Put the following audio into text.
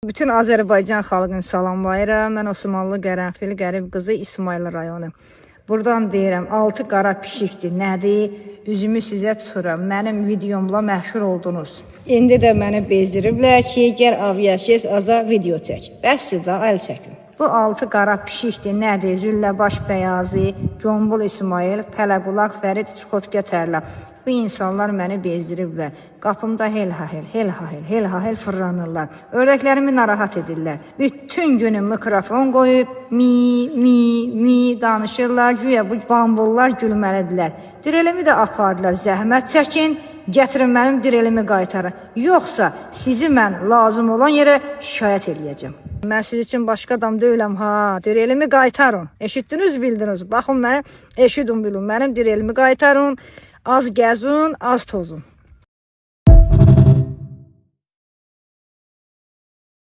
Bütün Azərbaycan xalqını salamlayıram. Mən Osmanlı Qərənfil Qərib qızı İsmayıl rayonu. Buradan deyirəm, altı qara pişikdir, nədir? Üzümü sizə tuturam, mənim videomla məşhur oldunuz. İndi də məni bezdiriblər ki, gəl aviaşes aza video çək. Bəsdir da, əl çəkin. Bu altı qara pişikdir, nədir? Zülləbaş Bəyazi, Combul İsmayıl, Pələbulaq Fərid Çuxotqə Tərlə. Bu insanlar məni bezdiriblər. Qapımda hel fırlanırlar. Ördəklərimi narahat edirlər. Bütün günü mikrofon qoyub mi danışırlar. Güya bu bambullar gülməlidirlər. Direlimi də apardılar. Zəhmət çəkin, gətirin mənim direlimi qaytarın. Yoxsa sizi mən lazım olan yerə şikayət eləyəcəm. Mən siz üçün başqa adam deyiləm ha. Direlimi qaytarın. Eşitdiniz, bildiniz. Baxın mənə, eşidin bilin. Mənim direlimi qaytarın. Az gəzin, az tozun.